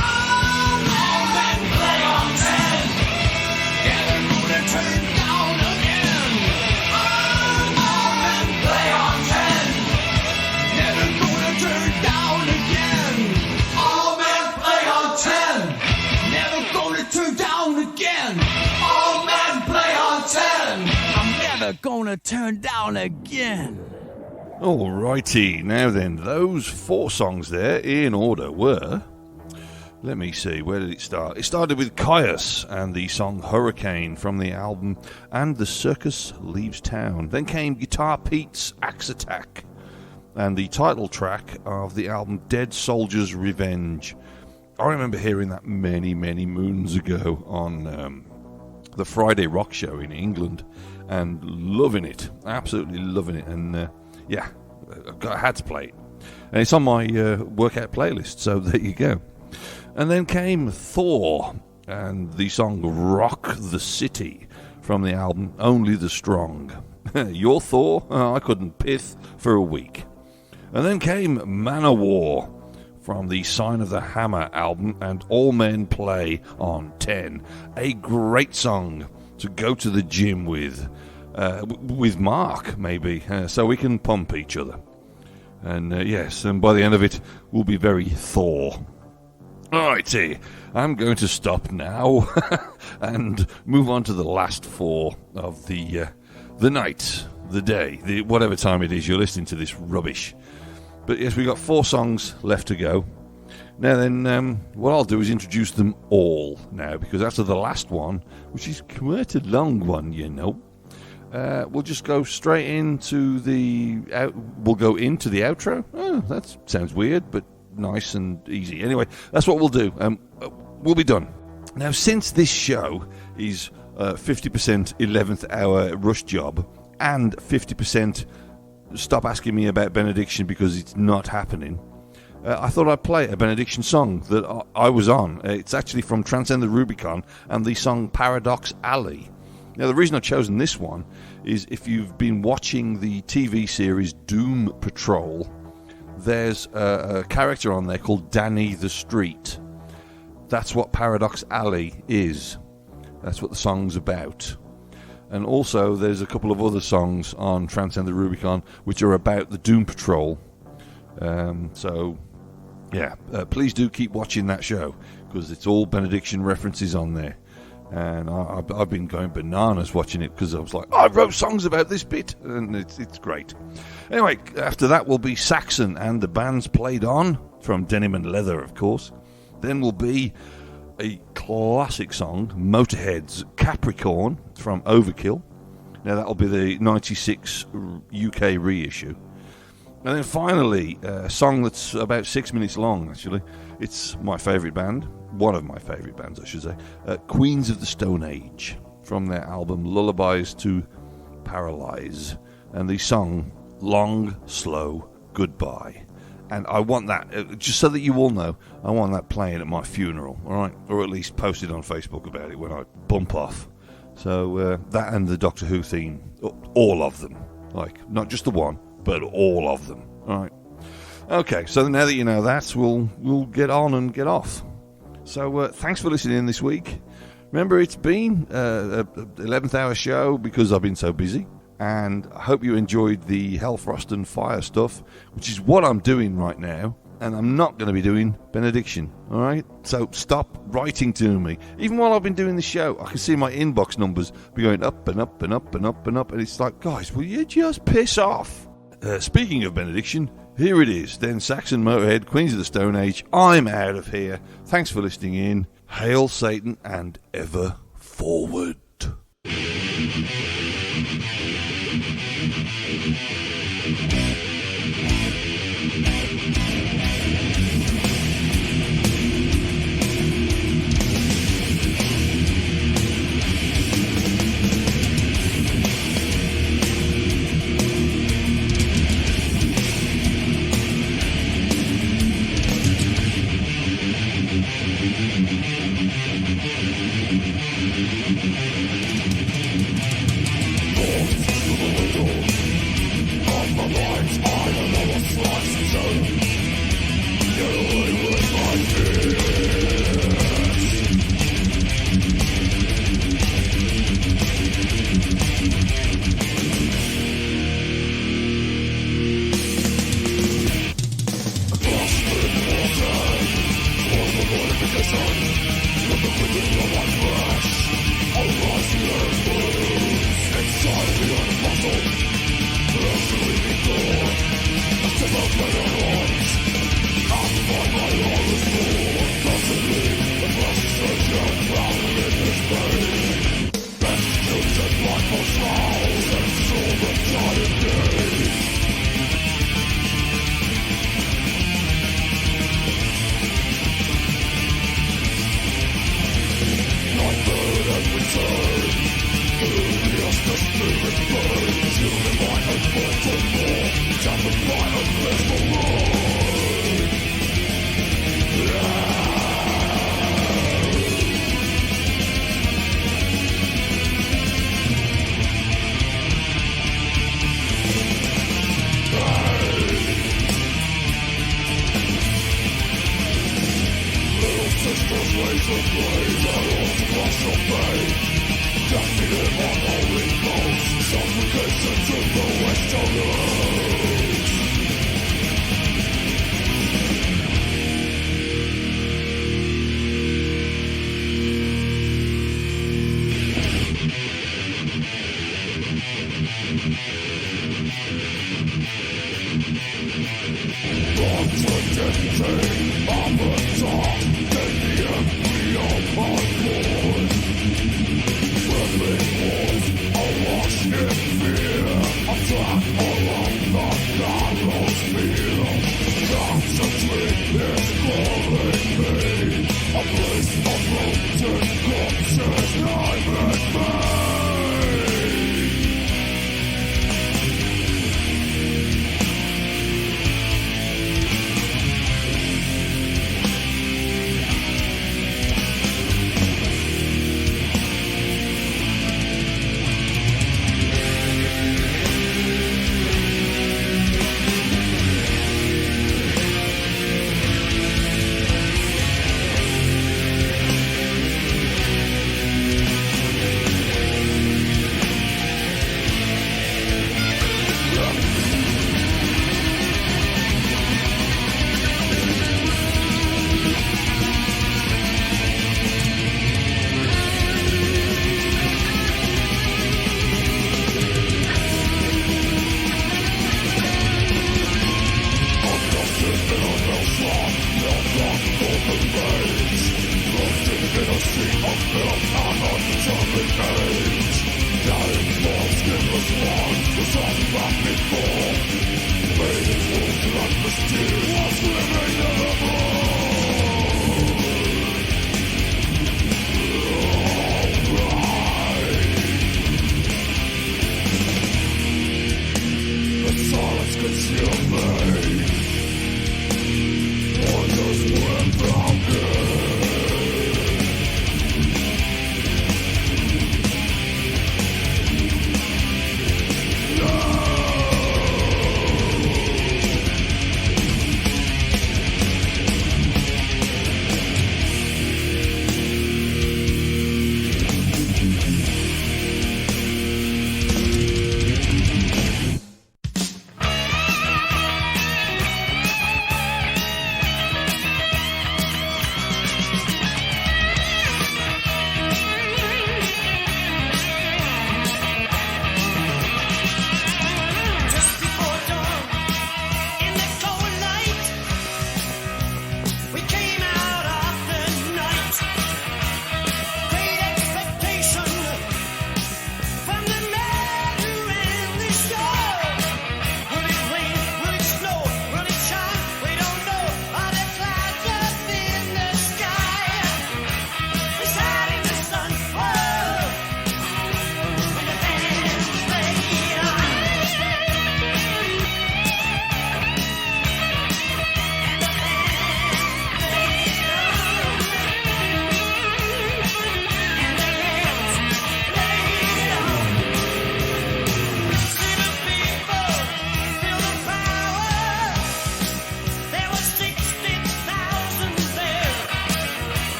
All men play on 10. Never gonna turn down again. All men play on 10. Never gonna turn down again. All men play on 10. Never gonna turn down again. All men play on 10. I'm never gonna turn down again. Alrighty, now then, those 4 songs there in order were... Let me see, where did it start? It started with Caius and the song Hurricane from the album And the Circus Leaves Town. Then came Guitar Pete's Axe Attack and the title track of the album Dead Soldier's Revenge. I remember hearing that many, many moons ago on the Friday Rock Show in England and loving it, absolutely loving it. And yeah, I had to play it. And it's on my workout playlist, so there you go. And then came Thor and the song Rock the City from the album Only the Strong. Your Thor? Oh, I couldn't pith for a week. And then came Manowar from the Sign of the Hammer album and All Men Play on 10. A great song to go to the gym with Mark, maybe, so we can pump each other. And yes, and by the end of it, we'll be very Thor. Alrighty, I'm going to stop now and move on to the last 4 of the night, the day, whatever time it is you're listening to this rubbish. But yes, we've got 4 songs left to go. Now then, what I'll do is introduce them all now, because after the last one, which is quite a long one, you know, we'll just go straight into we'll go into the outro. Oh, that sounds weird, but nice and easy. Anyway, that's what we'll do. We'll be done. Now, since this show is 50% 11th hour rush job, and 50% stop asking me about Benediction because it's not happening, I thought I'd play a Benediction song that I was on. It's actually from Transcend the Rubicon and the song Paradox Alley. Now, the reason I've chosen this one is if you've been watching the TV series Doom Patrol, there's a character on there called Danny the Street. That's what Paradox Alley is. That's what the song's about. And also, there's a couple of other songs on Transcend the Rubicon which are about the Doom Patrol. Please do keep watching that show because it's all Benediction references on there. And I've been going bananas watching it because I was like, I wrote songs about this bit, and it's great. Anyway, after that will be Saxon and the Bands Played On from Denim and Leather, of course. Then will be a classic song, Motorhead's Capricorn from Overkill. Now that'll be the 96 UK reissue. And then finally, a song that's about 6 minutes long, actually. It's my favourite band, one of my favourite bands, I should say, Queens of the Stone Age, from their album Lullabies to Paralyze. And the song, Long, Slow, Goodbye. And I want that, just so that you all know, I want that playing at my funeral, all right? Or at least posted on Facebook about it when I bump off. So that and the Doctor Who theme, all of them. Like, not just the one, but all of them. All right. Okay, so now that you know that, we'll get on and get off. So thanks for listening in this week. Remember, it's been an 11th hour show because I've been so busy. And I hope you enjoyed the Hell, Frost and Fire stuff, which is what I'm doing right now. And I'm not going to be doing Benediction, all right? So stop writing to me. Even while I've been doing the show, I can see my inbox numbers be going up and up and up and up and up. And it's like, guys, will you just piss off? Speaking of Benediction, here it is. Then Saxon, Motorhead, Queens of the Stone Age. I'm out of here. Thanks for listening in. Hail Satan and ever forward.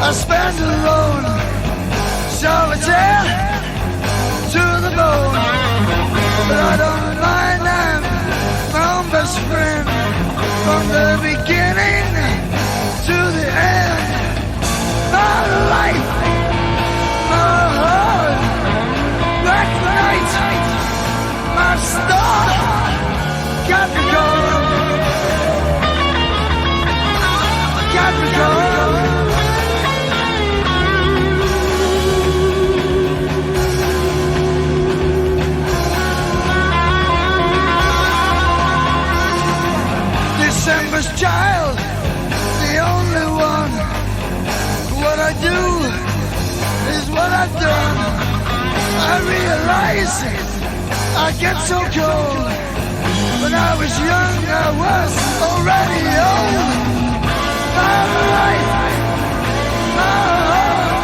I spent alone, solitaire to the bone. But I don't mind, I'm my own best friend from the beginning to the end. My life, my heart, black night, my star, got me going, got me going. December's child, the only one. What I do is what I've done. I realize I get so cold. When I was young, I was already old. My life, my heart,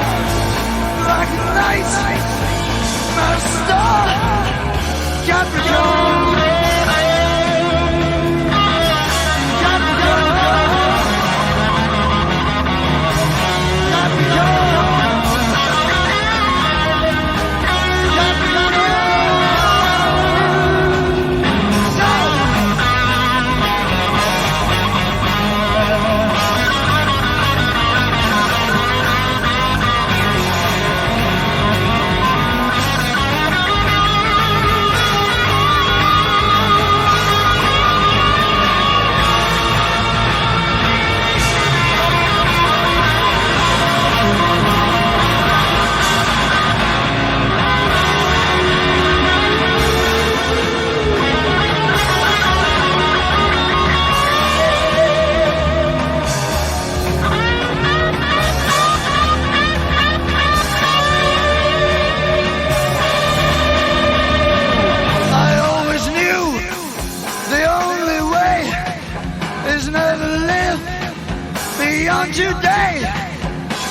like a night, my star, got me going. on today.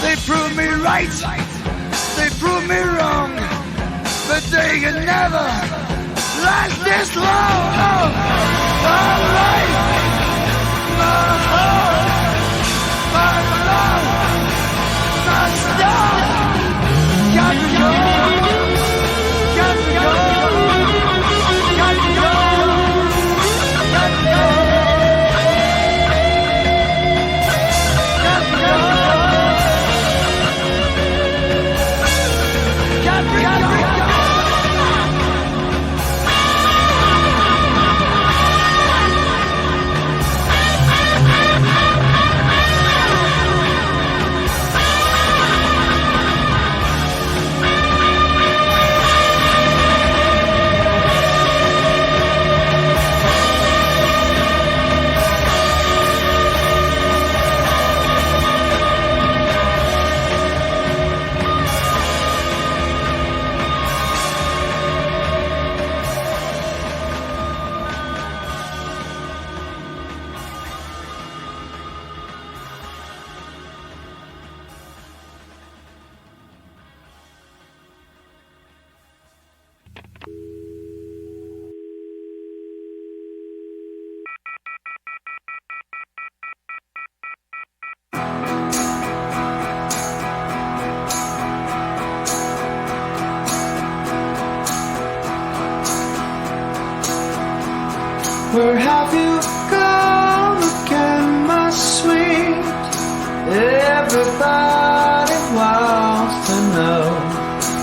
They prove me right, they prove me wrong, but they can never last this long. Oh, my life, my heart, my love, my star. Got to go, got to go, got to go, got to go. Where have you gone again, my sweet? Everybody wants to know.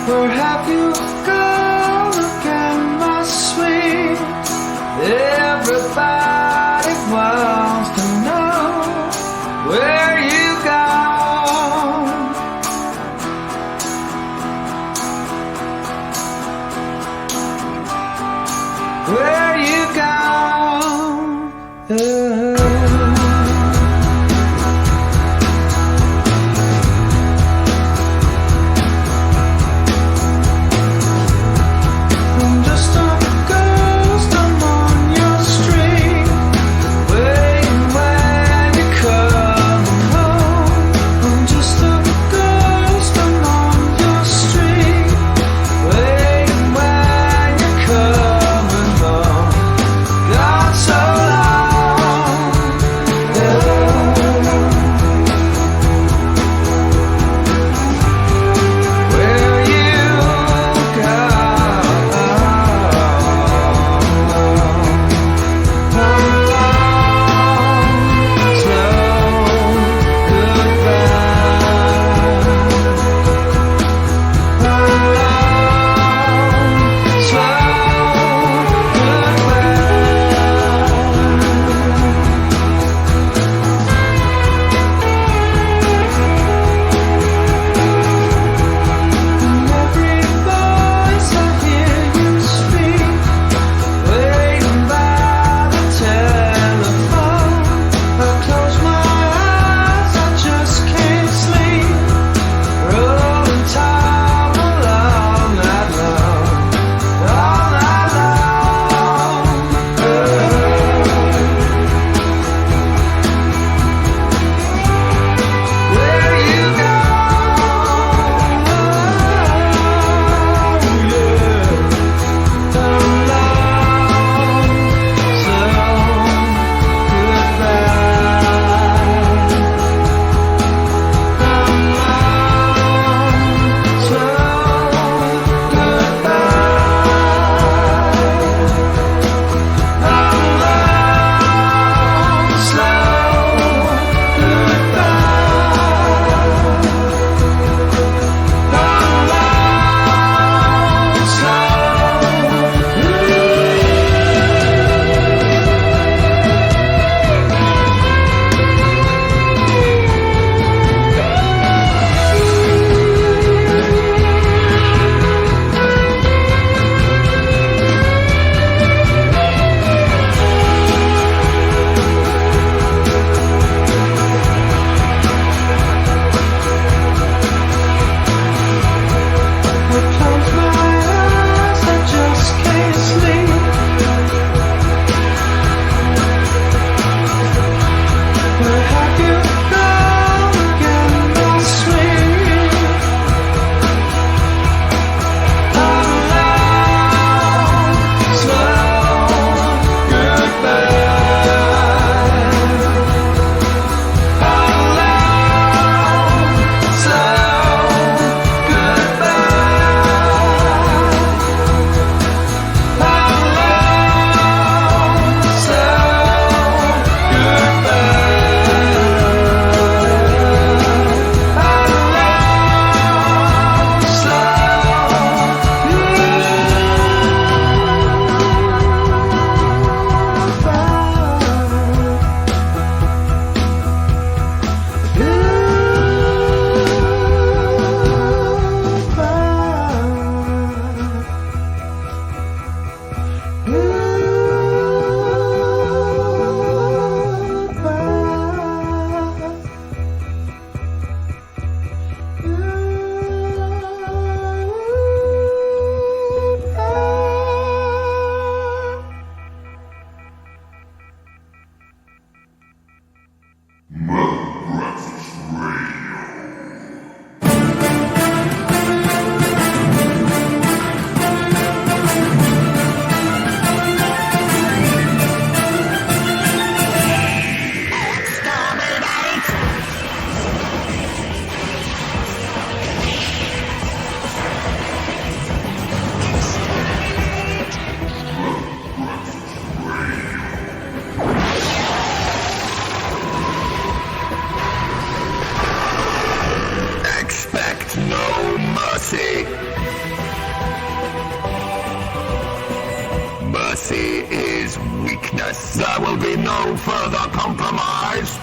Where have you gone again, my sweet? Everybody wants to know where you gone. Where you gone? is weakness. There will be no further compromise.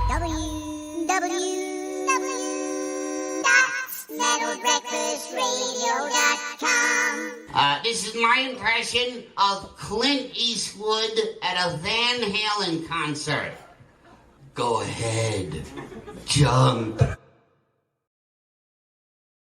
www.metalbreakfastradio.com. This is my impression of Clint Eastwood at a Van Halen concert. Go ahead, jump.